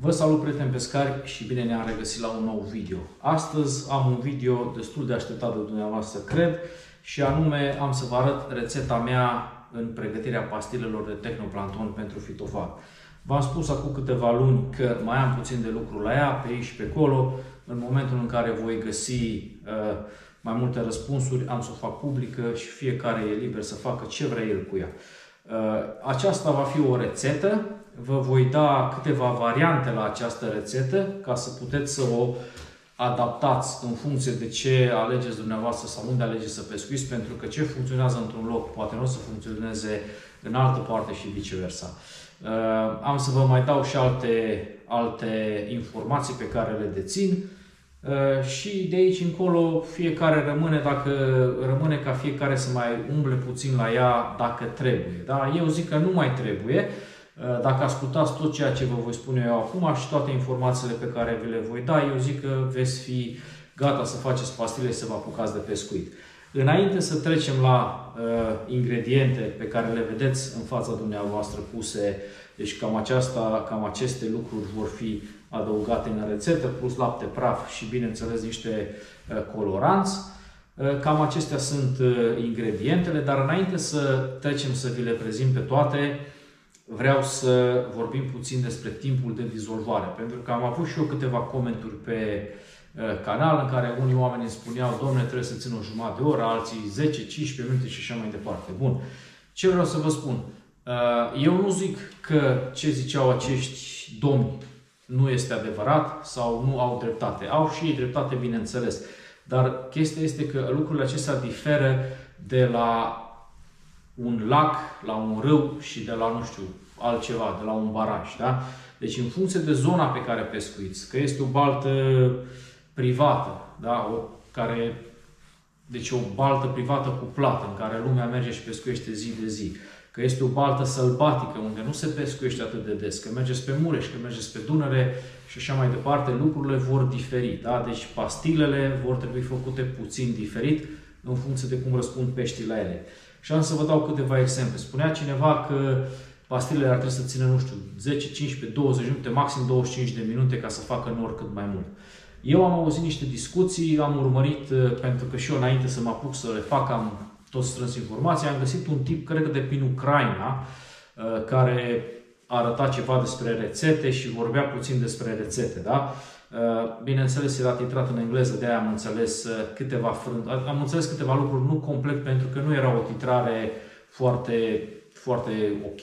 Vă salut, prieteni pescari, și bine ne-am regăsit la un nou video. Astăzi am un video destul de așteptat de dumneavoastră, cred, și anume am să vă arăt rețeta mea în pregătirea pastilelor de Technoplankton pentru fitofag. V-am spus acum câteva luni că mai am puțin de lucru la ea, pe aici și pe acolo. În momentul în care voi găsi mai multe răspunsuri, am să o fac publică și fiecare e liber să facă ce vrea el cu ea. Aceasta va fi o rețetă. Vă voi da câteva variante la această rețetă ca să puteți să o adaptați în funcție de ce alegeți dumneavoastră sau unde alegeți să pescuiți, pentru că ce funcționează într-un loc poate nu o să funcționeze în altă parte și viceversa. Am să vă mai dau și alte informații pe care le dețin și de aici încolo fiecare rămâne, dacă rămâne ca fiecare să mai umble puțin la ea dacă trebuie. Da? Eu zic că nu mai trebuie. Dacă ascultați tot ceea ce vă voi spune eu acum și toate informațiile pe care vi le voi da, eu zic că veți fi gata să faceți pastile și să vă apucați de pescuit. Înainte să trecem la ingrediente pe care le vedeți în fața dumneavoastră puse, deci cam aceste lucruri vor fi adăugate în rețetă, plus lapte praf și, bineînțeles, niște coloranți. Cam acestea sunt ingredientele, dar înainte să trecem să vi le prezint pe toate, vreau să vorbim puțin despre timpul de dizolvare, pentru că am avut și eu câteva comentarii pe canal în care unii oameni îmi spuneau: dom'le, trebuie să țin o jumătate de oră, alții 10-15 minute și așa mai departe. Bun. Ce vreau să vă spun? Eu nu zic că ce ziceau acești domni nu este adevărat sau nu au dreptate. Au și ei dreptate, bineînțeles. Dar chestia este că lucrurile acestea diferă de la un lac, la un râu și de la, nu știu, altceva, de la un baraj. Da? Deci, în funcție de zona pe care pescuiți, că este o baltă privată, da? Deci o baltă privată cu plată, în care lumea merge și pescuiește zi de zi, că este o baltă sălbatică, unde nu se pescuiește atât de des, că mergeți pe Mureș, că mergeți pe Dunăre și așa mai departe, lucrurile vor diferi. Da? Deci, pastilele vor trebui făcute puțin diferit, în funcție de cum răspund peștii la ele. Și am să vă dau câteva exemple. Spunea cineva că pastilele ar trebui să țină, nu știu, 10, 15, 20 minute, maxim 25 de minute ca să facă nor cât mai mult. Eu am auzit niște discuții, am urmărit, pentru că și eu înainte să mă apuc să le fac, am tot strâns informații, am găsit un tip, cred că de prin Ucraina, care arăta ceva despre rețete și vorbea puțin despre rețete, da? Bineînțeles, era titrat în engleză, de-aia am înțeles câteva lucruri, nu complet, pentru că nu era o titrare foarte ok.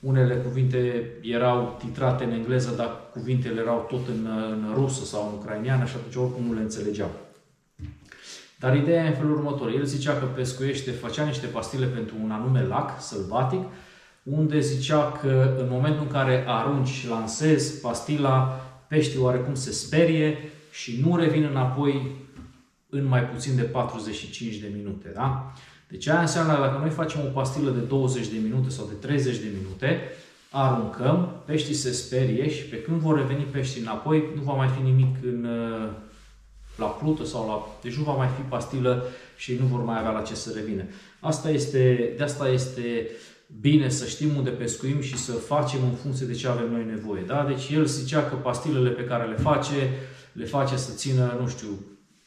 Unele cuvinte erau titrate în engleză, dar cuvintele erau tot în rusă sau în ucraineană și atunci oricum nu le înțelegeau. Dar ideea e în felul următor. El zicea că pescuiește, făcea niște pastile pentru un anume lac sălbatic, unde zicea că în momentul în care arunci și lansezi pastila, peștii oarecum se sperie și nu revin înapoi în mai puțin de 45 de minute. Da? Deci aia înseamnă că dacă noi facem o pastilă de 20 de minute sau de 30 de minute, aruncăm, peștii se sperie și pe când vor reveni peștii înapoi, nu va mai fi nimic la plută sau deci nu va mai fi pastilă și nu vor mai avea la ce să revină. De asta este bine să știm unde pescuim și să facem în funcție de ce avem noi nevoie. Da? Deci el zicea că pastilele pe care le face să țină, nu știu,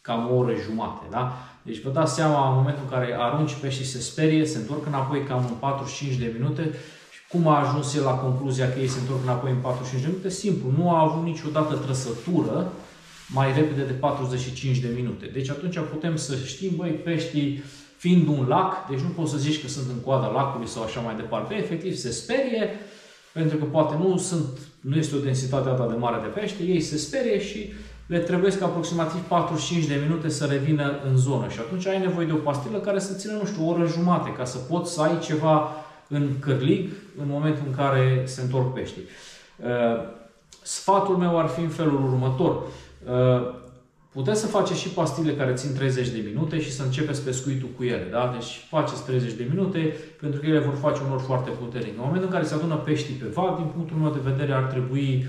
cam o oră jumate. Da? Deci vă dați seama, în momentul în care arunci peștii se sperie, se întorc înapoi cam în 45 de minute. Și cum a ajuns el la concluzia că ei se întorc înapoi în 45 de minute? Simplu, nu a avut niciodată trăsătură mai repede de 45 de minute. Deci atunci putem să știm, băi, peștii fiind un lac, deci nu poți să zici că sunt în coada lacului sau așa mai departe. Efectiv se sperie, pentru că poate nu este o densitate atât de mare de pește, ei se sperie și le trebuie aproximativ 45 de minute să revină în zonă. Și atunci ai nevoie de o pastilă care să țină, nu știu, o oră jumate, ca să poți să ai ceva în cârlig în momentul în care se întorc peștii. Sfatul meu ar fi în felul următor. Puteți să faceți și pastile care țin 30 de minute și să începeți pescuitul cu ele. Da? Deci faceți 30 de minute, pentru că ele vor face un nor foarte puternic. În momentul în care se adună peștii pe val, din punctul meu de vedere, ar trebui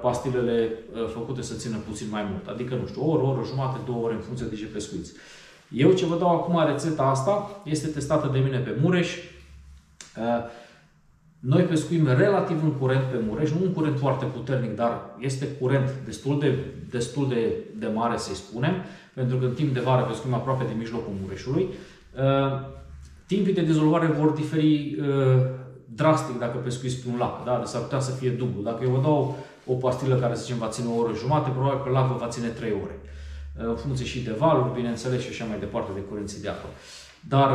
pastilele făcute să țină puțin mai mult. Adică, nu știu, o oră jumate, 2 ore, în funcție de ce pescuiți. Eu ce vă dau acum, rețeta asta, este testată de mine pe Mureș. Noi pescuim relativ în curent pe Mureș, nu un curent foarte puternic, dar este curent destul de mare, să-i spunem, pentru că în timp de vară pescuim aproape de mijlocul Mureșului. Timpii de dizolvare vor diferi drastic dacă pescuiți pe un lac, da? Deci s-ar putea să fie dublu. Dacă eu vă dau o pastilă care, să zicem, va ține o oră jumate, probabil că lacul va ține 3 ore. În funcție și de valuri, bineînțeles, și așa mai departe, de curenții de apă. Dar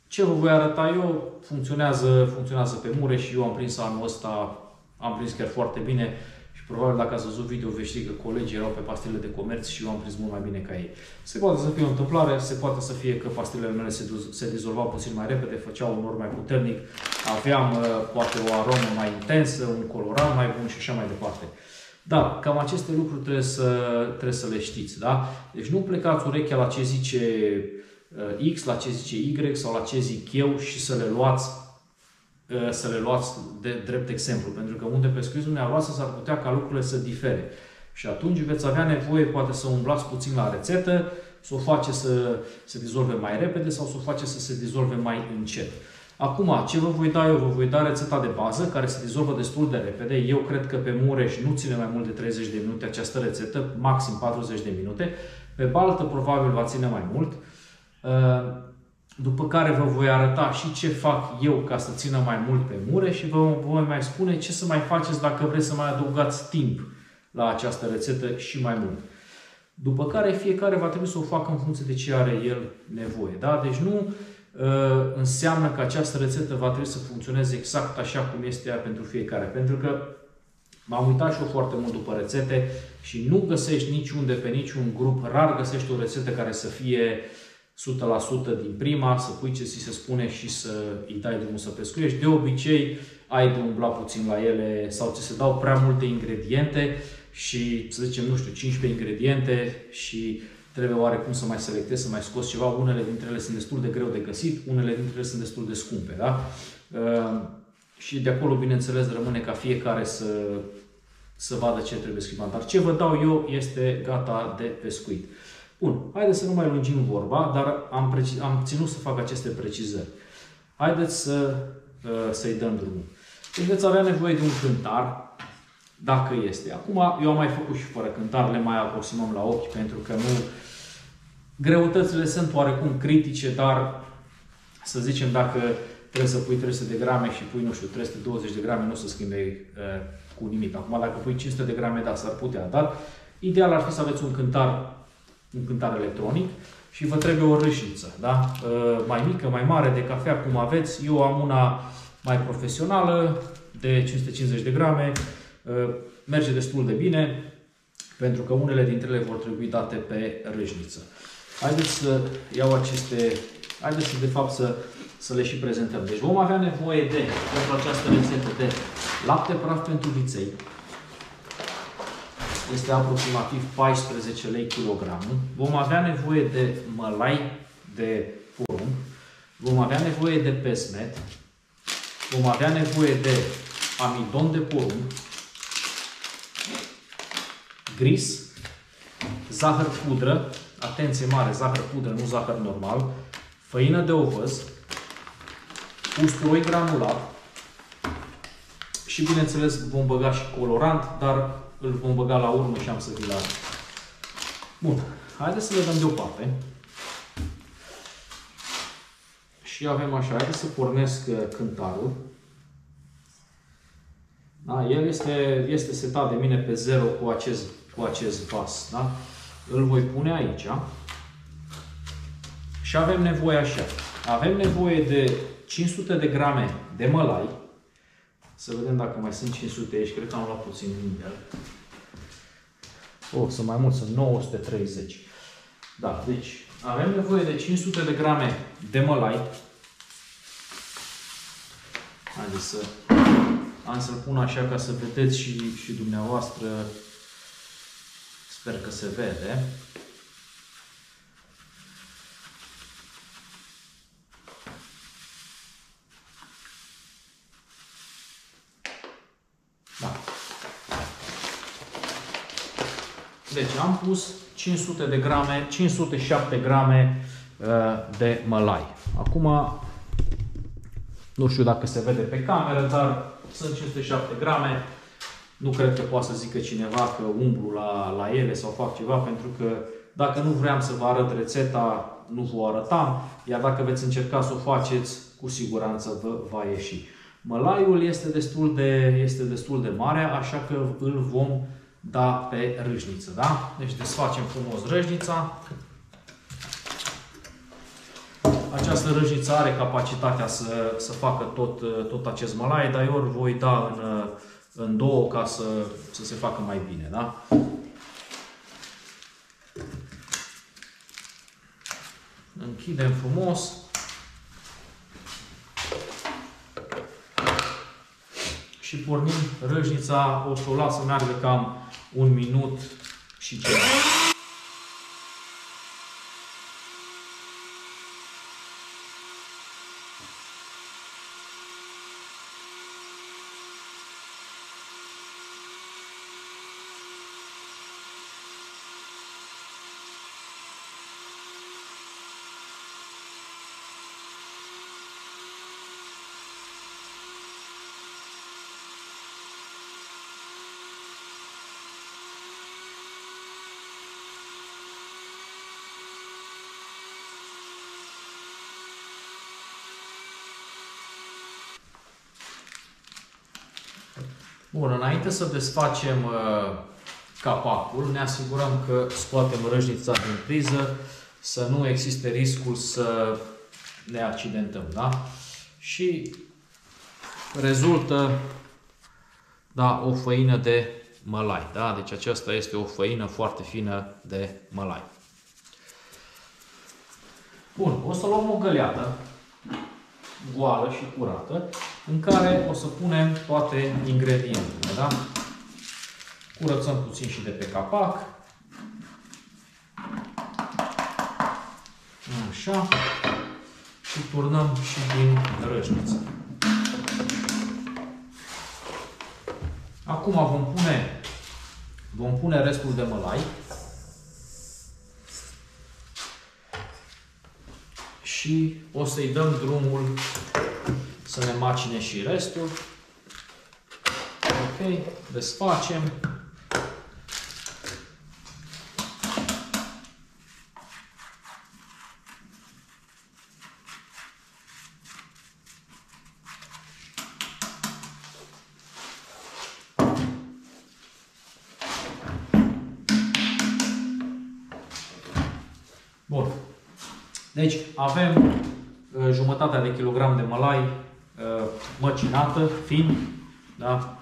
ce vă voi arăta eu funcționează pe Mureș și eu am prins anul ăsta, am prins chiar foarte bine și probabil dacă ați văzut video veți ști că colegii erau pe pastile de comerț și eu am prins mult mai bine ca ei. Se poate să fie o întâmplare, se poate să fie că pastilele mele se dizolvau puțin mai repede, făceau un nor mai puternic, aveam poate o aromă mai intensă, un colorant mai bun și așa mai departe. Dar cam aceste lucruri trebuie să le știți, da? Deci nu plecați urechea la ce zice X, la ce zice Y sau la ce zic eu și să le luați de drept exemplu. Pentru că unde pescuiți dumneavoastră s-ar putea ca lucrurile să difere. Și atunci veți avea nevoie poate să umblați puțin la rețetă, să o faceți să se dizolve mai repede sau să o faceți să se dizolve mai încet. Acum, ce vă voi da eu? Vă voi da rețeta de bază, care se dizolvă destul de repede. Eu cred că pe Mureș nu ține mai mult de 30 de minute această rețetă, maxim 40 de minute. Pe baltă probabil va ține mai mult. După care vă voi arăta și ce fac eu ca să țină mai mult pe Mureș și vă voi mai spune ce să mai faceți dacă vreți să mai adăugați timp la această rețetă și mai mult. După care fiecare va trebui să o facă în funcție de ce are el nevoie. Da? Deci nu înseamnă că această rețetă va trebui să funcționeze exact așa cum este ea pentru fiecare. Pentru că m-am uitat și eu foarte mult după rețete și nu găsești niciunde pe niciun grup, rar găsești o rețetă care să fie 100% din prima, să pui ce ți se spune și să îi dai drumul să pescuiești. De obicei ai de umbla puțin la ele sau ți se dau prea multe ingrediente și, să zicem, nu știu, 15 ingrediente și trebuie oarecum să mai selectezi, să mai scoți ceva. Unele dintre ele sunt destul de greu de găsit, unele dintre ele sunt destul de scumpe. Da? Și de acolo, bineînțeles, rămâne ca fiecare să vadă ce trebuie schimbat. Dar ce vă dau eu este gata de pescuit. Bun, haideți să nu mai lungim vorba, dar am ținut să fac aceste precizări. Haideți să-i dăm drumul. Deci veți avea nevoie de un cântar, dacă este. Acum, eu am mai făcut și fără cântar, le mai aproximăm la ochi, pentru că nu... Greutățile sunt oarecum critice, dar să zicem, dacă trebuie să pui 300 de grame și pui, nu știu, 320 de grame, nu o să schimbe cu nimic. Acum, dacă pui 500 de grame, da, s-ar putea, dar ideal ar fi să aveți un cântar electronic și vă trebuie o râșniță, da? Mai mică, mai mare, de cafea, cum aveți. Eu am una mai profesională, de 550 de grame. Merge destul de bine, pentru că unele dintre ele vor trebui date pe râșniță. Haideți să iau aceste... Haideți, de fapt, să le și prezentăm. Deci vom avea nevoie pentru această rețetă de lapte praf pentru viței. Este aproximativ 14 lei kilogramul. Vom avea nevoie de mălai de porumb. Vom avea nevoie de pesmet. Vom avea nevoie de amidon de porumb. Gris. Zahăr pudră. Atenție mare, zahăr pudră, nu zahăr normal. Făină de ovăz. Usturoi granulat. Și bineînțeles vom băga și colorant, dar îl vom băga la urmă și am să vi-l arăt. Bun, haideți să le dăm deoparte. Și avem așa, haideți să pornesc cântarul. Da? El este setat de mine pe 0 cu acest vas. Da? Îl voi pune aici. Și avem nevoie așa. Avem nevoie de 500 de grame de mălai. Să vedem dacă mai sunt 500 aici. Cred că am luat puțin din el. Sunt mai mulți, sunt 930. Da, deci avem nevoie de 500 de grame de mălai. Haideți am să-l pun așa ca să vedeți și dumneavoastră. Sper că se vede. Da. Deci am pus 500 de grame, 507 grame de mălai. Acum Nu știu dacă se vede pe cameră, dar sunt 507 grame. Nu cred că poate să zică cineva că umblu la ele sau fac ceva, pentru că dacă nu vreau să vă arăt rețeta, nu vă arătam, iar dacă veți încerca să o faceți, cu siguranță vă va ieși. Mălaiul este destul de mare, așa că îl vom da pe râșniță. Da? Deci desfacem frumos râșnița. Această râșniță are capacitatea să facă tot acest mălai, dar eu îl voi da în două ca să se facă mai bine. Da? Închidem frumos. Și pornim râșnița, o să o las să meargă cam 1 minut și ceva. Bun, înainte să desfacem capacul, ne asigurăm că scoatem râșnița din priză, să nu existe riscul să ne accidentăm. Da? Și rezultă, da, o făină de mălai. Da? Deci aceasta este o făină foarte fină de mălai. Bun, o să luăm o găleată goală și curată, în care o să punem toate ingredientele. Da? Curățăm puțin și de pe capac. Așa. Și turnăm și din râșniță. Acum vom pune restul de mălai. Și o să-i dăm drumul să ne macine și restul. Ok, desfacem. Bun. Deci avem jumătatea de kilogram de mălai măcinată, fin. Da?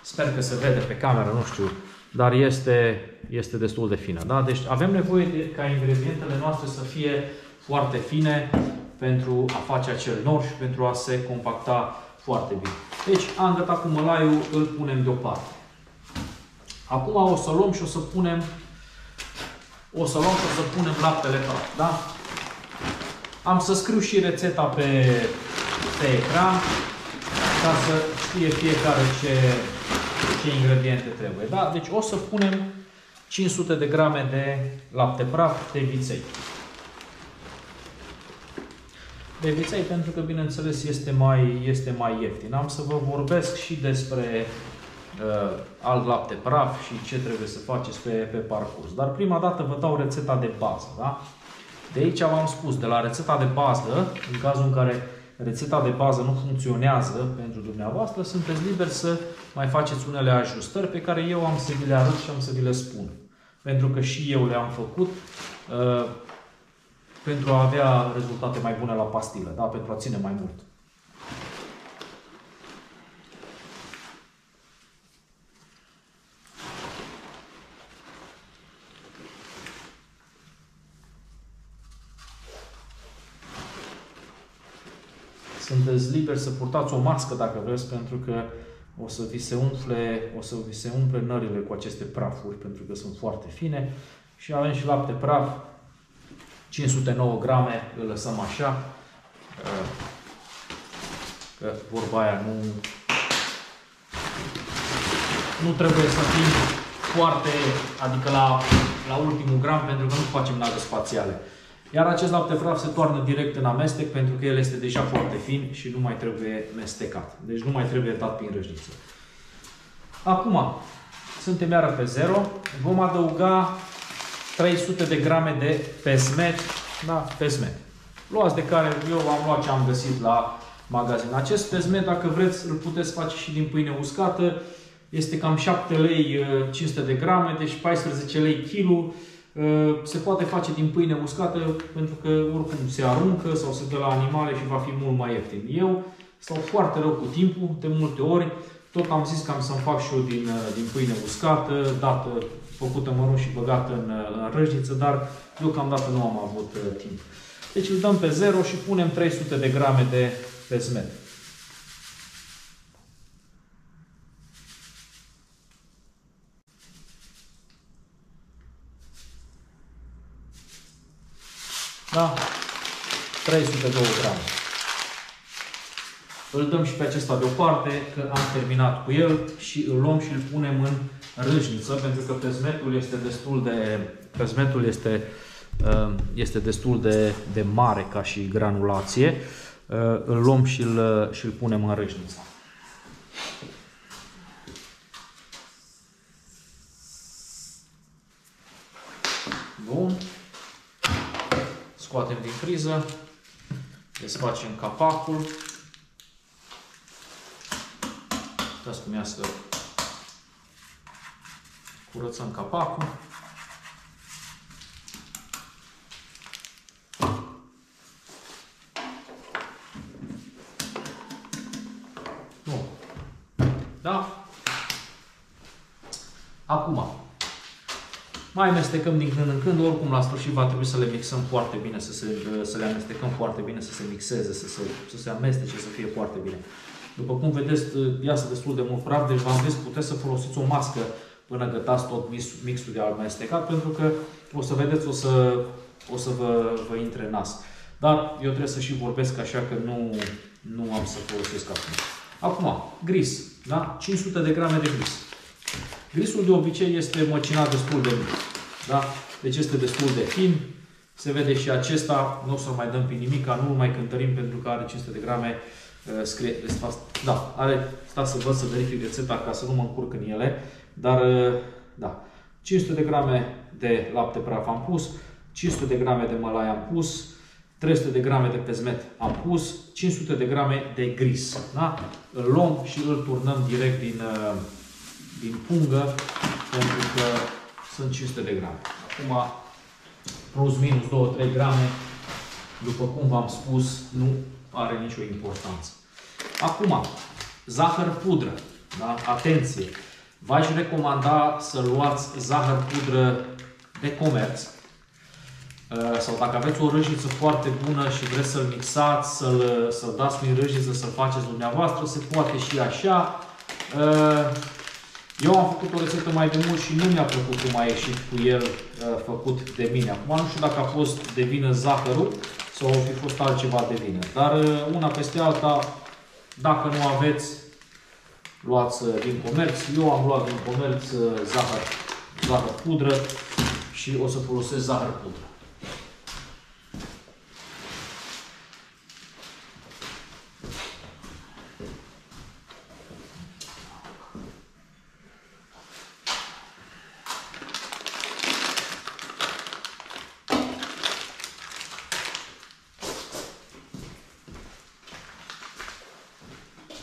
Sper că se vede pe cameră, nu știu, dar este destul de fină. Da? Deci avem nevoie ca ingredientele noastre să fie foarte fine pentru a face acel nor și pentru a se compacta foarte bine. Deci am gătat cu mălaiul, îl punem deoparte. Acum o să luăm și o să punem laptele praf. Da? Am să scriu și rețeta pe ecran ca să știe fiecare ce ingrediente trebuie. Da? Deci o să punem 500 de grame de lapte praf de viței. De viței pentru că, bineînțeles, este mai ieftin. Am să vă vorbesc și despre alt lapte praf și ce trebuie să faceți pe parcurs. Dar prima dată vă dau rețeta de bază. Da? De aici v-am spus, de la rețeta de bază, în cazul în care rețeta de bază nu funcționează pentru dumneavoastră, sunteți liberi să mai faceți unele ajustări pe care eu am să vi le arăt și am să vi le spun. Pentru că și eu le-am făcut pentru a avea rezultate mai bune la pastilă, da? Pentru a ține mai mult. Sunteți liberi să purtați o mască dacă vreți, pentru că o să vi se umple nările cu aceste prafuri, pentru că sunt foarte fine. Și avem și lapte praf, 509 grame, îl lăsăm așa, că vorba aia nu trebuie să fim foarte, adică la ultimul gram, pentru că nu facem nave spațiale. Iar acest lapte praf se toarnă direct în amestec pentru că el este deja foarte fin și nu mai trebuie mestecat. Deci nu mai trebuie dat prin râșniță. Acum, suntem iară pe 0. Vom adăuga 300 de grame de pesmet. Da, pesmet. Luați de care eu am luat ce am găsit la magazin. Acest pesmet, dacă vreți, îl puteți face și din pâine uscată. Este cam 7 lei 500 de grame, deci 14 lei kg. Se poate face din pâine uscată pentru că oricum se aruncă sau se dă la animale și va fi mult mai ieftin. Eu stau foarte rău cu timpul, de multe ori. Tot am zis că am să-mi fac și eu din pâine uscată, dată, făcută mărunt și băgată în râșniță, dar deocamdată nu am avut timp. Deci îl dăm pe 0 și punem 300 de grame de pesmet. Da? 302 grame. Îl dăm și pe acesta deoparte, că am terminat cu el și îl luăm și îl punem în râșniță, pentru că pesmetul este destul de mare ca și granulație. Îl luăm și îl punem în râșniță. Bun. Scoatem din priză, desfacem capacul. Uitați cum ia să curățăm capacul. Bun. Da? Acum, mai amestecăm din când în când, oricum la sfârșit va trebui să le mixăm foarte bine, să le amestecăm foarte bine, să se mixeze, să se amestece, să fie foarte bine. După cum vedeți, iasă destul de mult praf, deci v-am zis, puteți să folosiți o mască până gătați tot mixul de amestecat, pentru că o să vedeți, o să vă intre în nas. Dar eu trebuie să și vorbesc așa că nu am să folosesc acum. Acum, gris, da? 500 de grame de gris. Grisul de obicei este măcinat destul de mic, da? Deci este destul de fin. Se vede și acesta, nu o să mai dăm pe nimica, nu mai cântărim pentru că are 500 de grame. Scrie, da, stați să văd, să verific rețeta ca să nu mă încurc în ele, dar da, 500 de grame de lapte praf am pus, 500 de grame de mălai am pus, 300 de grame de pesmet am pus, 500 de grame de gris, da? Îl luăm și îl turnăm direct din pungă, pentru că sunt 500 de grame. Acum, plus minus 2-3 grame, după cum v-am spus, nu are nicio importanță. Acum, zahăr pudră. Da? Atenție! V-aș recomanda să luați zahăr pudră de comerț sau dacă aveți o râșniță foarte bună și vreți să-l mixați, să-l dați prin râșniță, să-l faceți dumneavoastră, se poate și așa. Eu am făcut o rețetă mai de mult și nu mi-a plăcut cum a ieșit cu el făcut de mine. Acum nu știu dacă a fost de vină zahărul sau fi fost altceva de vină. Dar una peste alta, dacă nu aveți, luați din comerț. Eu am luat din comerț zahăr pudră și o să folosesc zahăr pudră.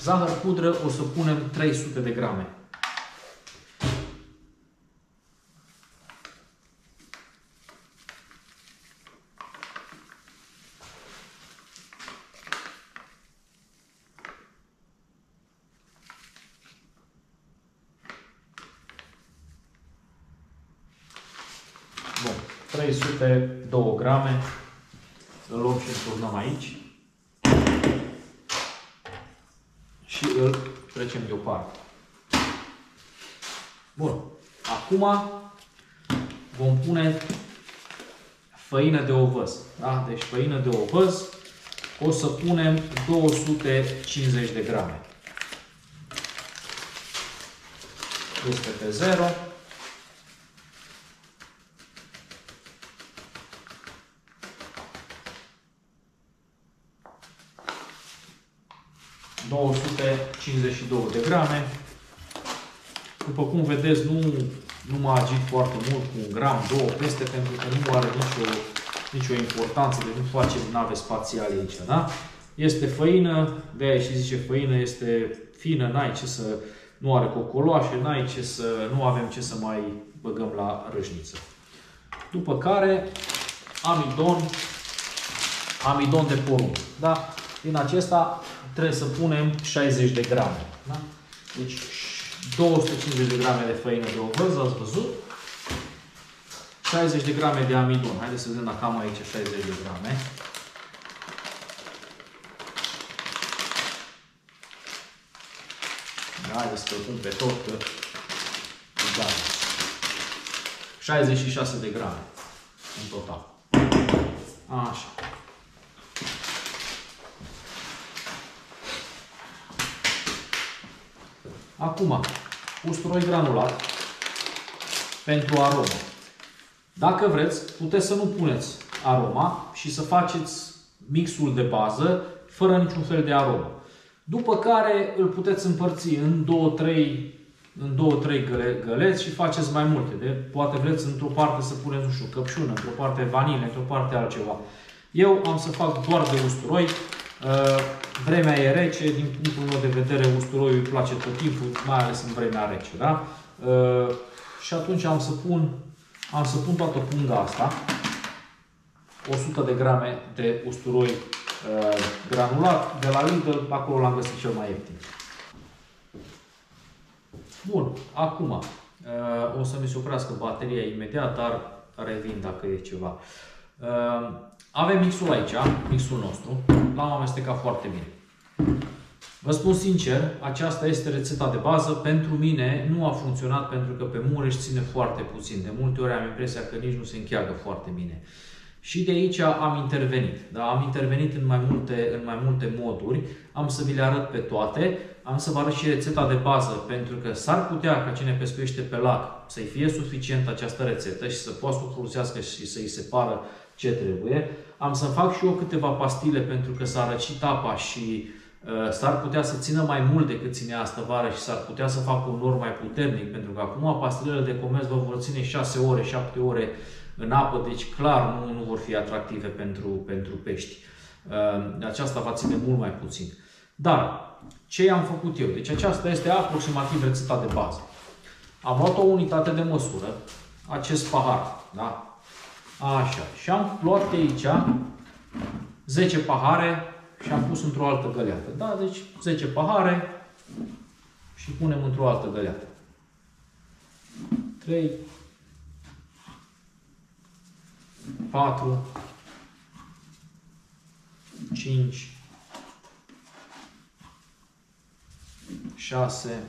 Zahăr pudră o să punem 300 de grame. Bun, 302 grame. Îl luăm și îl turnăm aici. Și îl trecem deoparte. Bun. Acum vom pune făină de ovăz. Da? Deci făină de ovăz o să punem 250 de grame. Este pe 0. 52 de grame. După cum vedeți, nu mă agit foarte mult cu 1 gram, 2 peste, pentru că nu are nicio importanță, deci nu face nave spațiale aici, da? Este făină, de-aia și zice făină, este fină, nu are cocoloașe, nu avem ce să mai băgăm la râșniță. După care, amidon de porumb, da? Din acesta trebuie să punem 60 de grame, da? Deci 250 de grame de făină de ovăz, ați văzut? 60 de grame de amidon. Haideți să vedem dacă am aici 60 de grame. Haideți să pun pe tot, că gata. 66 de grame în total. Așa. Acum, usturoi granulat pentru aromă. Dacă vreți, puteți să nu puneți aroma și să faceți mixul de bază fără niciun fel de aromă. După care îl puteți împărți în 2-3 găleți și faceți mai multe. Poate vreți într-o parte să puneți, nu știu, căpșună, într-o parte vanilie, într-o parte altceva. Eu am să fac doar de usturoi. Vremea e rece, din punctul meu de vedere usturoiul îi place tot timpul, mai ales în vremea rece, da? Și atunci am să pun toată punga asta, 100 de grame de usturoi granulat de la Lidl, acolo l-am găsit cel mai ieftin. Bun, acum o să mi se oprească bateria imediat, dar revin dacă e ceva. Avem mixul aici, mixul nostru, l-am amestecat foarte bine. Vă spun sincer, aceasta este rețeta de bază. Pentru mine nu a funcționat pentru că pe mureș ține foarte puțin. De multe ori am impresia că nici nu se încheagă foarte bine. Și de aici am intervenit. Da? Am intervenit în mai multe moduri. Am să vi le arăt pe toate. Am să vă arăt și rețeta de bază, pentru că s-ar putea ca cine pescuiește pe lac să-i fie suficient această rețetă și să poată să o folosească și să-i separă ce trebuie. Am să fac și eu câteva pastile pentru că s-a răcit apa și s-ar putea să țină mai mult decât ținea astă vară și s-ar putea să facă un nor mai puternic, pentru că acum pastilele de comerț vă vor ține 6 ore, 7 ore în apă, deci clar nu vor fi atractive pentru pești. Aceasta va ține mult mai puțin. Dar ce am făcut eu? Deci aceasta este aproximativ rețeta de bază. Am luat o unitate de măsură, acest pahar, da? Așa. Și am luat de aici 10 pahare și am pus într-o altă găleată. Da? Deci 10 pahare și punem într-o altă găleată. 3, 4, 5, 6,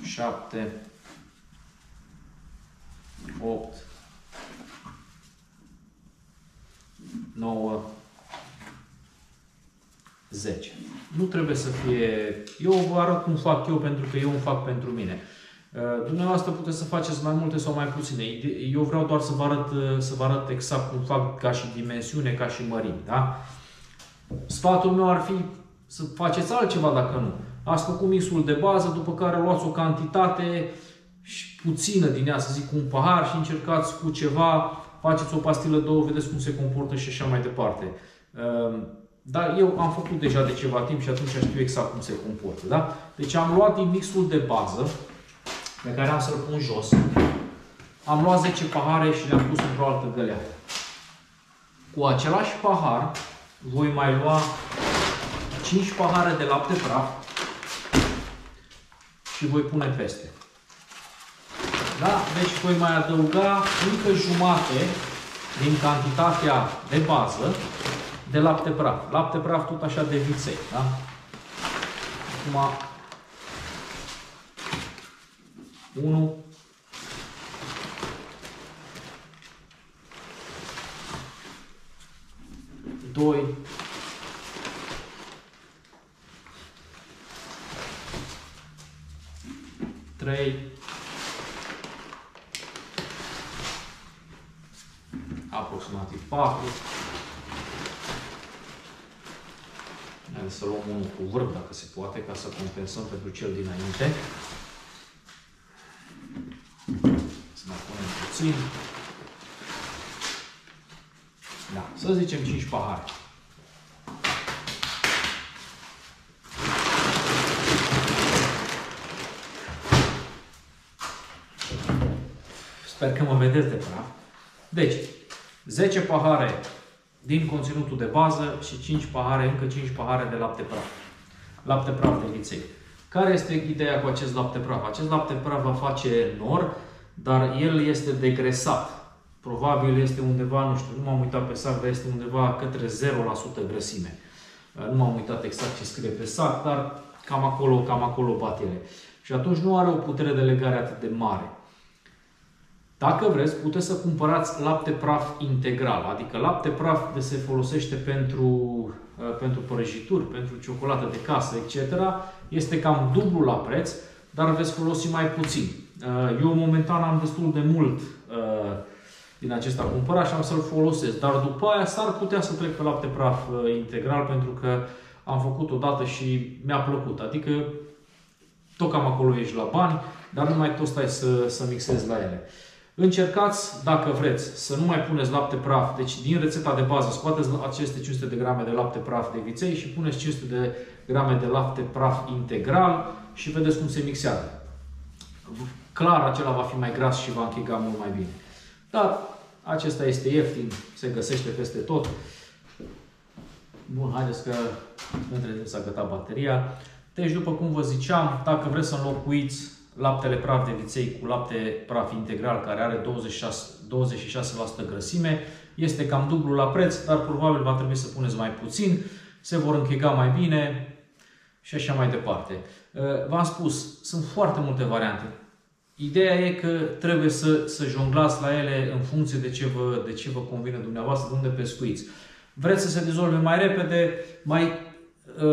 7, 8, 9, 10. Nu trebuie să fie... Eu vă arăt cum fac eu, pentru că eu îmi fac pentru mine. Dumneavoastră puteți să faceți mai multe sau mai puține. Eu vreau doar să vă arăt exact cum fac, ca și dimensiune, ca și mărimi. Da? Sfatul meu ar fi să faceți altceva dacă nu. Ați făcut mixul de bază, după care luați o cantitate puțină din ea, să zic un pahar, și încercați cu ceva, faceți o pastilă, două, vedeți cum se comportă și așa mai departe. Dar eu am făcut deja de ceva timp și atunci știu exact cum se comportă. Da? Deci am luat din mixul de bază, pe care am să-l pun jos, am luat 10 pahare și le-am pus într-o altă găleată. Cu același pahar voi mai lua 5 pahare de lapte praf și voi pune peste. Da? Deci voi mai adăuga încă jumate din cantitatea de bază de lapte praf. Lapte praf tot așa de viței. Da? Acum 1, 2, 3, aproximativ 4, Haideți să luăm unul cu vârf, dacă se poate, ca să compensăm pentru cel dinainte. Să mai punem puțin. Da, să zicem 5 pahare. Sper că mă vedeți de praf. Deci, 10 pahare din conținutul de bază și 5 pahare, încă 5 pahare de lapte praf. Lapte praf de viței. Care este ideea cu acest lapte praf? Acest lapte praf va face nor, dar el este degresat. Probabil este undeva, nu știu, nu m-am uitat pe sac, dar este undeva către 0% grăsime. Nu m-am uitat exact ce scrie pe sac, dar cam acolo bat ele. Și atunci nu are o putere de legare atât de mare. Dacă vreți, puteți să cumpărați lapte praf integral, adică lapte praf de se folosește pentru prăjituri, pentru ciocolată de casă, etc. Este cam dublu la preț, dar veți folosi mai puțin. Eu momentan am destul de mult din acesta cumpărat și am să-l folosesc, dar după aia s-ar putea să trec pe lapte praf integral pentru că am făcut odată și mi-a plăcut. Adică tot cam acolo ești la bani, dar nu mai tot stai să mixezi la ele. Încercați, dacă vreți, să nu mai puneți lapte praf. Deci, din rețeta de bază, scoateți aceste 500 de grame de lapte praf de viței și puneți 500 de grame de lapte praf integral și vedeți cum se mixează. Clar, acela va fi mai gras și va închega mult mai bine. Dar acesta este ieftin, se găsește peste tot. Bun, haideți că între timp s-a gătat bateria. Deci, după cum vă ziceam, dacă vreți să înlocuiți laptele praf de viței cu lapte praf integral, care are 26% grăsime, este cam dublu la preț, dar probabil va trebui să puneți mai puțin, se vor închega mai bine și așa mai departe. V-am spus, sunt foarte multe variante. Ideea e că trebuie să jonglați la ele în funcție de ce vă convine dumneavoastră, de unde pescuiți. Vreți să se dizolve mai repede, mai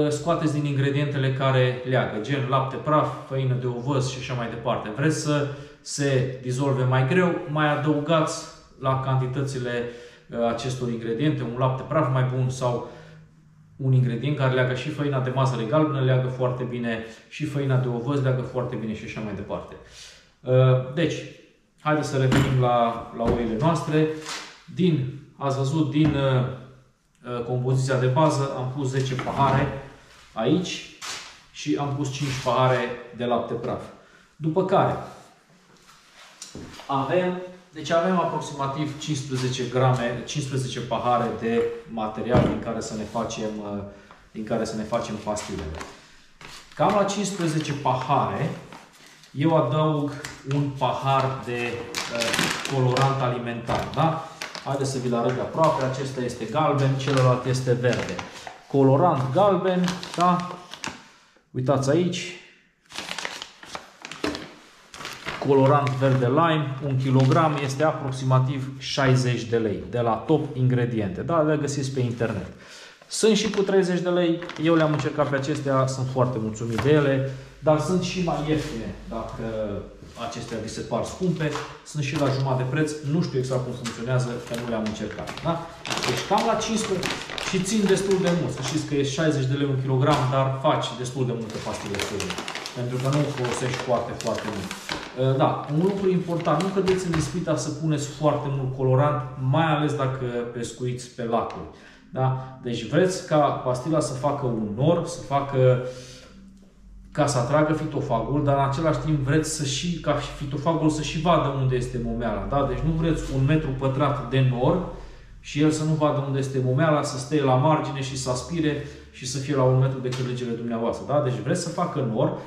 scoateți din ingredientele care leagă, gen lapte praf, făină de ovăz și așa mai departe. Vreți să se dizolve mai greu, mai adăugați la cantitățile acestor ingrediente un lapte praf mai bun sau un ingredient care leagă și făina de mazăre galbenă, leagă foarte bine, și făina de ovăz leagă foarte bine și așa mai departe. Deci, haideți să revenim la oile noastre. Ați văzut, din compoziția de bază am pus 10 pahare aici și am pus 5 pahare de lapte praf. După care avem aproximativ 15 pahare de material din care să ne facem pastilele. Cam la 15 pahare eu adaug un pahar de colorant alimentar, da? Haideți să vi-l arăt de aproape. Acesta este galben, celălalt este verde. Colorant galben, da? Uitați aici. Colorant verde lime, 1 kg, este aproximativ 60 de lei. De la Top Ingrediente. Da, le găsiți pe internet. Sunt și cu 30 de lei. Eu le-am încercat pe acestea, sunt foarte mulțumit de ele. Dar sunt și mai ieftine, dacă acestea vi se par scumpe. Sunt și la jumătate de preț. Nu știu exact cum funcționează, că nu le-am încercat. Da? Deci cam la 15 și țin destul de mult. Să știți că e 60 de lei 1 kg, dar faci destul de multe pastile cu ele. Pentru că nu o folosești foarte, foarte mult. Da, un lucru important, nu cădeți în ispita să puneți foarte mult colorant, mai ales dacă pescuiți pe lacuri. Da? Deci vreți ca pastila să facă un nor, ca să atragă fitofagul, dar în același timp vreți ca fitofagul să și vadă unde este momeala. Da? Deci nu vreți 1 metru pătrat de nor și el să nu vadă unde este momeala, să stea la margine și să aspire și să fie la 1 metru de cârligele dumneavoastră. Da? Deci vreți să facă nor,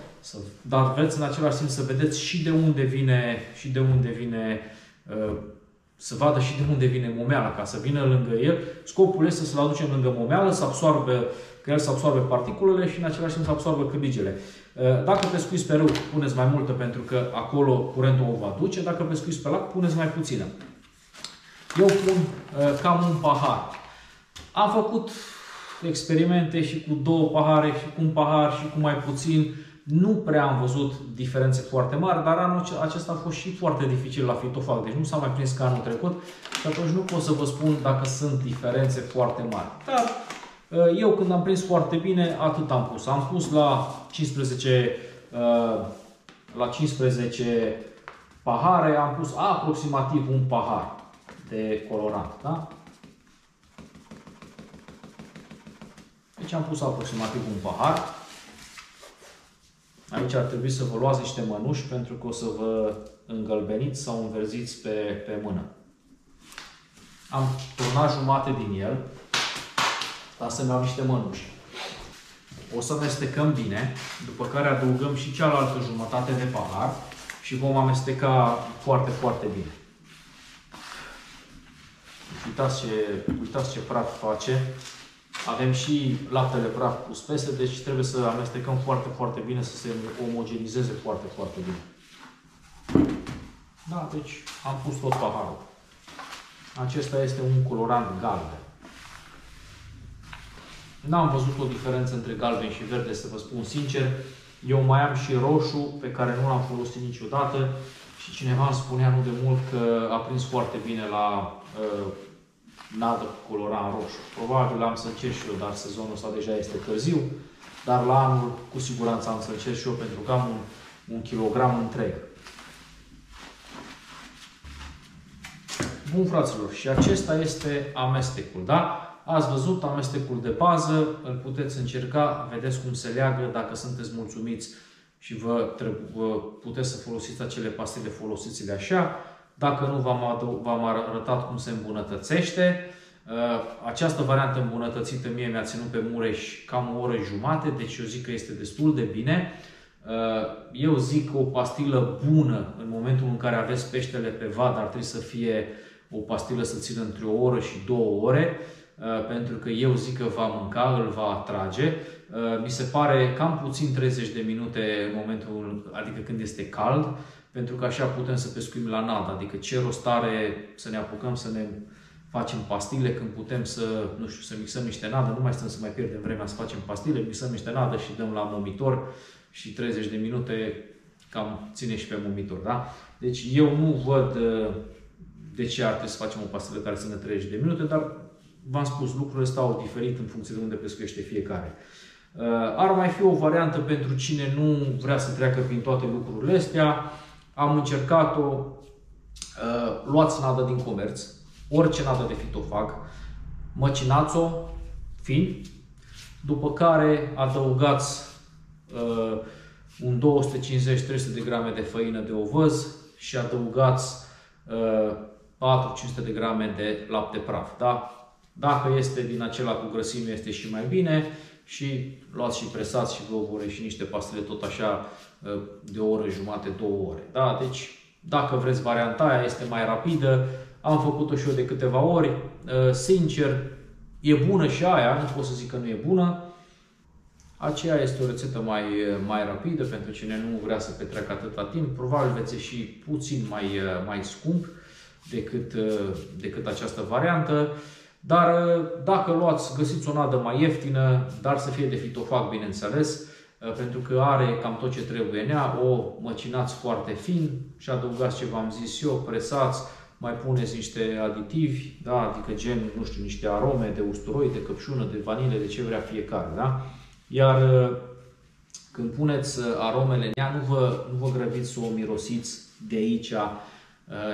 dar vreți în același timp să vedeți și de unde vine, să vadă și de unde vine momeala, ca să vină lângă el. Scopul este să-l aducem lângă momeală, că el să absorbe particulele și în același timp să absorbe cârligele. Dacă pescuiți pe râu, puneți mai multă pentru că acolo curentul o va duce. Dacă pescuiți pe lac, puneți mai puțină. Eu pun cam un pahar. Am făcut experimente și cu 2 pahare, și cu 1 pahar, și cu mai puțin. Nu prea am văzut diferențe foarte mari, dar anul acesta a fost și foarte dificil la fitofag. Deci nu s-a mai prins ca anul trecut și atunci nu pot să vă spun dacă sunt diferențe foarte mari. Dar Eu când am prins foarte bine, atât am pus. Am pus la 15 pahare, am pus aproximativ un pahar de colorant. Da? Deci am pus aproximativ un pahar. Aici ar trebui să vă luați niște mănuși pentru că o să vă îngălbeniți sau înverziți pe mână. Am turnat jumate din el. Ca să-mi iau niște mănuși. O să amestecăm bine, după care adăugăm și cealaltă jumătate de pahar și vom amesteca foarte, foarte bine. Uitați ce praf face. Avem și laptele praf cu spese, deci trebuie să amestecăm foarte, foarte bine, să se omogenizeze foarte, foarte bine. Da, deci am pus tot paharul. Acesta este un colorant galben. N-am văzut o diferență între galben și verde, să vă spun sincer. Eu mai am și roșu, pe care nu l-am folosit niciodată. Și cineva îmi spunea nu de mult că a prins foarte bine la nadă cu colorant roșu. Probabil am să încerc și eu, dar sezonul ăsta deja este târziu. Dar la anul, cu siguranță, am să încerc și eu, pentru că am un kilogram întreg. Bun, fraților, și acesta este amestecul, da? Ați văzut amestecul de bază, îl puteți încerca, vedeți cum se leagă, dacă sunteți mulțumiți și vă puteți să folosiți acele pastile, folosiți-le așa. Dacă nu, v-am arătat cum se îmbunătățește. Această variantă îmbunătățită mie mi-a ținut pe Mureș cam o oră jumate, deci eu zic că este destul de bine. Eu zic că o pastilă bună în momentul în care aveți peștele pe vad ar trebui să fie o pastilă să țină între o oră și 2 ore. Pentru că eu zic că va mânca, îl va atrage. Mi se pare cam puțin 30 de minute în momentul, adică când este cald, pentru că așa putem să pescuim la nadă. Adică ce rost are să ne apucăm să ne facem pastile când putem să, nu știu, să mixăm niște nadă, nu mai stăm să mai pierdem vremea să facem pastile, mixăm niște nadă și dăm la momitor și 30 de minute cam ține și pe momitor, da? Deci eu nu văd de ce ar trebui să facem o pastilă care ține 30 de minute, dar v-am spus, lucrurile stau diferit în funcție de unde pescuiește fiecare. Ar mai fi o variantă pentru cine nu vrea să treacă prin toate lucrurile astea. Am încercat-o. Luați nadă din comerț, orice nadă de fitofag, măcinați-o fin, după care adăugați un 250-300 de grame de făină de ovăz și adăugați 400-500 de grame de lapte praf. Da? Dacă este din acela cu grăsime, este și mai bine. Și luați și presați și vă vor ieși niște pastile tot așa de o oră jumate, 2 ore. Da? Deci, dacă vreți varianta aia, este mai rapidă. Am făcut-o și eu de câteva ori. Sincer, e bună și aia, nu pot să zic că nu e bună. Aceea este o rețetă mai rapidă pentru cine nu vrea să petreacă atâta timp. Probabil veți ieși puțin mai scump decât această variantă. Dar dacă găsiți o nadă mai ieftină, dar să fie de fitofag, bineînțeles, pentru că are cam tot ce trebuie în ea, o măcinați foarte fin și adăugați ce v-am zis eu, presați, mai puneți niște aditivi, da? Adică gen, nu știu, niște arome de usturoi, de căpșună, de vanilie, de ce vrea fiecare. Da? Iar când puneți aromele în ea, nu vă grăbiți să o mirosiți de aici.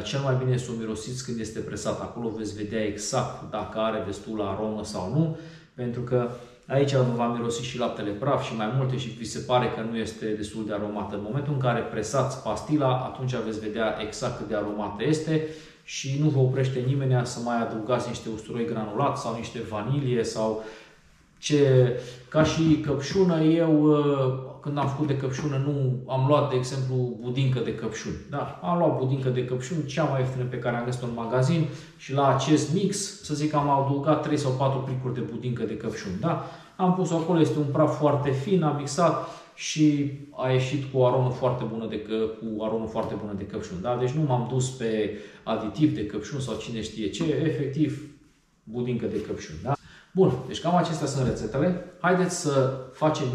Cel mai bine să o mirosiți când este presat. Acolo veți vedea exact dacă are destulă aromă sau nu, pentru că aici vă va mirosi și laptele praf și mai multe și vi se pare că nu este destul de aromată. În momentul în care presați pastila, atunci veți vedea exact cât de aromată este și nu vă oprește nimeni să mai adăugați niște usturoi granulat sau niște vanilie sau ca și căpșună. Eu când am făcut de căpșună am luat, de exemplu, budincă de căpșuni. Da? Am luat budincă de căpșuni, cea mai ieftină pe care am găsit-o în magazin și la acest mix, să zic, am adăugat 3 sau 4 plicuri de budincă de căpșuni. Da? Am pus acolo, este un praf foarte fin, am mixat și a ieșit cu o aromă foarte bună de căpșuni. Da? Deci nu m-am dus pe aditiv de căpșuni sau cine știe ce, efectiv budincă de căpșuni. Da? Bun, deci cam acestea sunt rețetele. Haideți să facem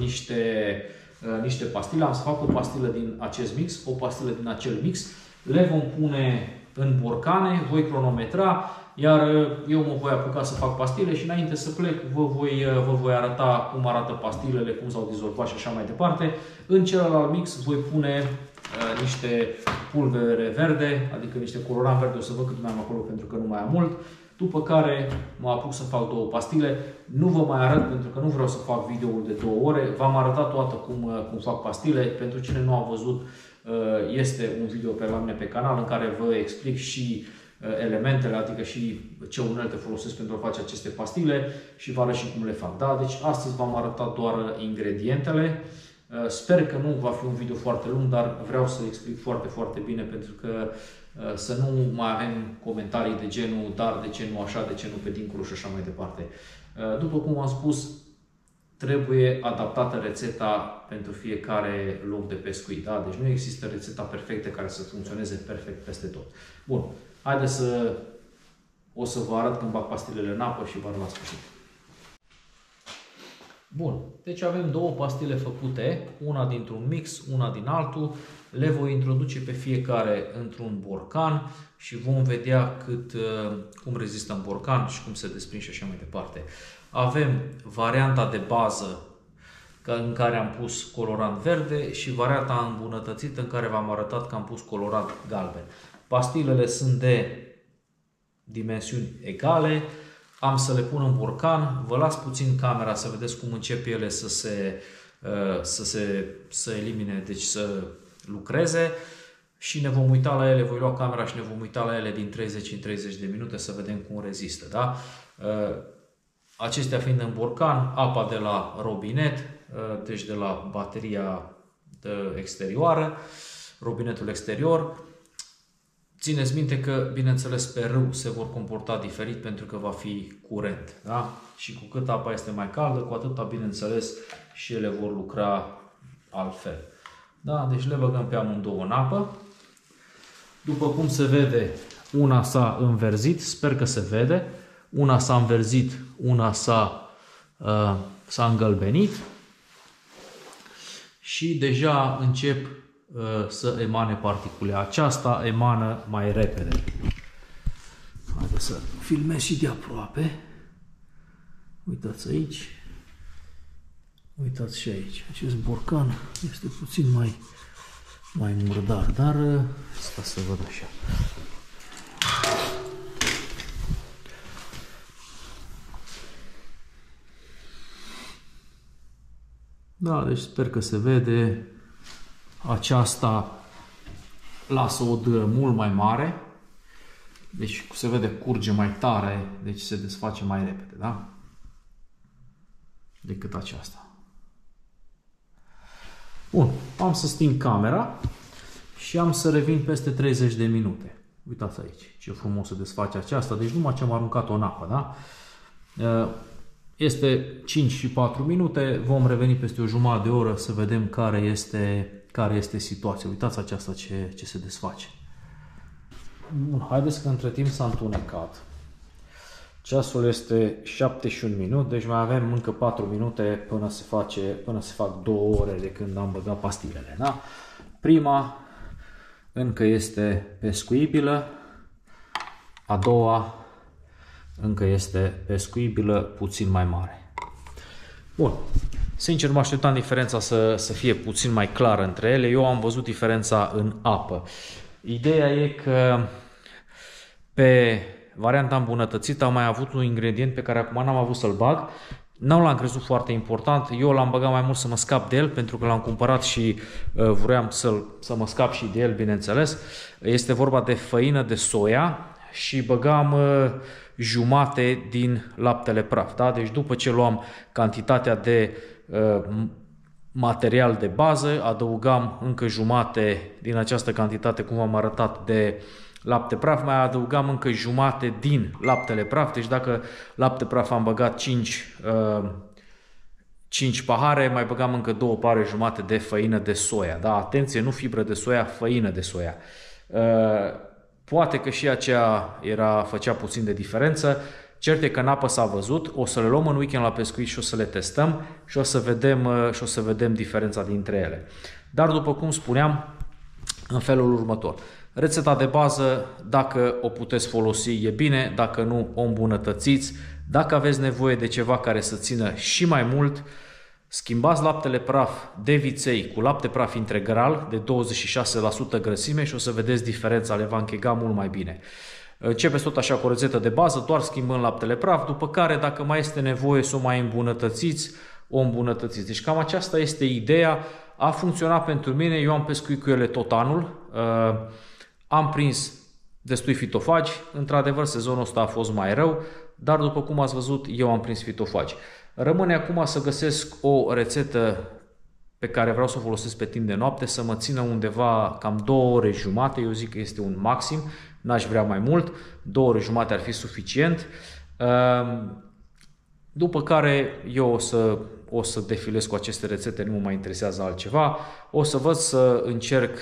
niște pastile. Am să fac o pastilă din acest mix, o pastilă din acel mix. Le vom pune în borcane, voi cronometra. Iar eu mă voi apuca să fac pastile și înainte să plec vă voi arăta cum arată pastilele, cum s-au dizolvat și așa mai departe. În celălalt mix voi pune niște pulbere verde, adică niște colorant verde, o să văd cât mai am acolo pentru că nu mai am mult. După care mă apuc să fac 2 pastile. Nu vă mai arăt pentru că nu vreau să fac videoul de 2 ore. V-am arătat toată cum fac pastile. Pentru cine nu a văzut, este un video pe la mine pe canal în care vă explic și elementele, adică și ce unelte folosesc pentru a face aceste pastile și vă arăt și cum le fac. Da? Deci astăzi v-am arătat doar ingredientele. Sper că nu va fi un video foarte lung, dar vreau să explic foarte, foarte bine pentru că să nu mai avem comentarii de genul dar de ce nu așa, de ce nu pe dincolo și așa mai departe. După cum am spus, trebuie adaptată rețeta pentru fiecare loc de pescuit. Da? Deci nu există rețeta perfectă care să funcționeze perfect peste tot. Bun, haideți o să vă arăt când bag pastilele în apă și vă arăt la sfârșit. Bun, deci avem 2 pastile făcute, una dintr-un mix, una din altul. Le voi introduce pe fiecare într-un borcan și vom vedea cum rezistă în borcan și cum se desprind și așa mai departe. Avem varianta de bază în care am pus colorant verde și varianta îmbunătățită în care v-am arătat că am pus colorant galben. Pastilele sunt de dimensiuni egale. Am să le pun în borcan, vă las puțin camera să vedeți cum încep ele să elimine, deci să lucreze și ne vom uita la ele, voi lua camera și ne vom uita la ele din 30 în 30 de minute să vedem cum rezistă. Da? Acestea fiind în borcan, apa de la robinet, deci de la bateria exterioară, robinetul exterior. Țineți minte că, bineînțeles, pe râu se vor comporta diferit pentru că va fi curent. Da? Și cu cât apa este mai caldă, cu atâta, bineînțeles, și ele vor lucra altfel. Da? Deci le băgăm pe amândouă în apă. După cum se vede, una s-a înverzit, sper că se vede. Una s-a înverzit, una s-a îngălbenit. Și deja încep să emane particule. Aceasta emană mai repede. Haideți să filmez și de aproape. Uitați aici. Uitați și aici. Acest borcan este puțin mai murdar, dar asta să văd așa. Da, deci sper că se vede. Aceasta lasă o dâră mult mai mare, deci se vede curge mai tare, deci se desface mai repede, da? Decât aceasta. Bun, am să sting camera și am să revin peste 30 de minute. Uitați aici ce frumos se desface aceasta, deci numai ce am aruncat-o în apă, da? Este 5 și 4 minute, vom reveni peste o jumătate de oră să vedem care este situația. Uitați aceasta ce se desface. Bun, haideți că între timp s-a întunecat. Ceasul este 71 minute, deci mai avem încă 4 minute până se fac 2 ore de când am băgat pastilele. Da? Prima încă este pescuibilă, a doua încă este pescuibilă, puțin mai mare. Bun. Sincer, mă așteptam diferența să fie puțin mai clară între ele. Eu am văzut diferența în apă. Ideea e că pe varianta îmbunătățită am mai avut un ingredient pe care acum n-am avut să-l bag. Nu l-am crezut foarte important. Eu l-am băgat mai mult să mă scap de el, pentru că l-am cumpărat și vroiam să mă scap și de el, bineînțeles. Este vorba de făină de soia și băgam jumate din laptele praf. Da? Deci după ce luam cantitatea de material de bază, adăugam încă jumate din această cantitate, cum v-am arătat, de lapte praf, mai adăugam încă jumate din laptele praf. Deci dacă lapte praf am băgat 5 pahare, mai băgam încă 2 pahare jumate de făină de soia. Da? Atenție, nu fibră de soia, făină de soia. Poate că și aceea făcea puțin de diferență. Cert e că în apă s-a văzut. O să le luăm în weekend la pescuit și o să le testăm și o să vedem diferența dintre ele. Dar după cum spuneam, în felul următor. Rețeta de bază, dacă o puteți folosi, e bine, dacă nu, o îmbunătățiți. Dacă aveți nevoie de ceva care să țină și mai mult, schimbați laptele praf de viței cu lapte praf integral de 26% grăsime și o să vedeți diferența, le va închega mult mai bine. Începeți tot așa cu o rețetă de bază, doar schimbând laptele praf, după care, dacă mai este nevoie să o mai îmbunătățiți, o îmbunătățiți. Deci cam aceasta este ideea. A funcționat pentru mine, eu am pescuit cu ele tot anul, am prins destui fitofagi, într-adevăr sezonul ăsta a fost mai rău, dar după cum ați văzut, eu am prins fitofagi. Rămâne acum să găsesc o rețetă pe care vreau să o folosesc pe timp de noapte, să mă țină undeva cam 2 ore jumate, eu zic că este un maxim, n-aș vrea mai mult, 2 ore jumate ar fi suficient. După care eu o să defilez cu aceste rețete, nu mă mai interesează altceva. O să văd să încerc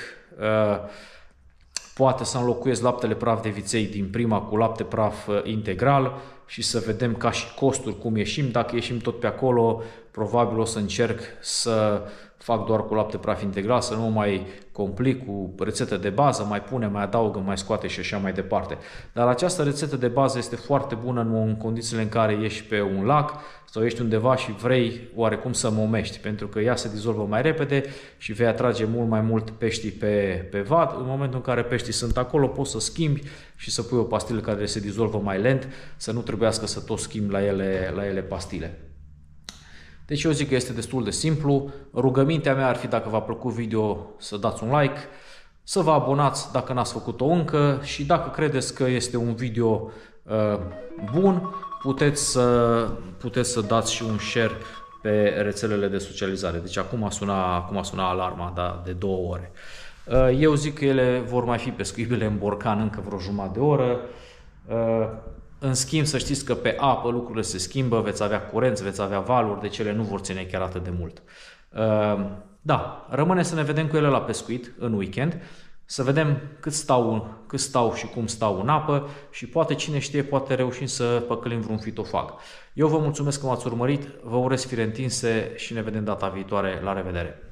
poate să înlocuiesc laptele praf de viței din prima cu lapte praf integral și să vedem ca și costuri cum ieșim. Dacă ieșim tot pe acolo, probabil o să încerc să fac doar cu lapte praf integral, să nu mă mai complic cu rețete de bază, mai pune, mai adaugă, mai scoate și așa mai departe. Dar această rețetă de bază este foarte bună în condițiile în care ești pe un lac sau ești undeva și vrei oarecum să momești, pentru că ea se dizolvă mai repede și vei atrage mult mai mult peștii pe vad. În momentul în care peștii sunt acolo, poți să schimbi și să pui o pastilă care se dizolvă mai lent, să nu trebuiască să tot schimbi la ele pastile. Deci eu zic că este destul de simplu. Rugămintea mea ar fi, dacă v-a plăcut video, să dați un like, să vă abonați dacă n-ați făcut-o încă și dacă credeți că este un video bun, puteți să dați și un share pe rețelele de socializare. Deci acum a sunat alarma de 2 ore. Eu zic că ele vor mai fi pescuibile în borcan încă vreo jumătate de oră. În schimb, să știți că pe apă lucrurile se schimbă, veți avea curenți, veți avea valuri, deci ele nu vor ține chiar atât de mult. Da, rămâne să ne vedem cu ele la pescuit în weekend, să vedem cât stau și cum stau în apă și poate, cine știe, poate reușim să păcălim vreun fitofag. Eu vă mulțumesc că m-ați urmărit, vă urez fire întinse și ne vedem data viitoare. La revedere!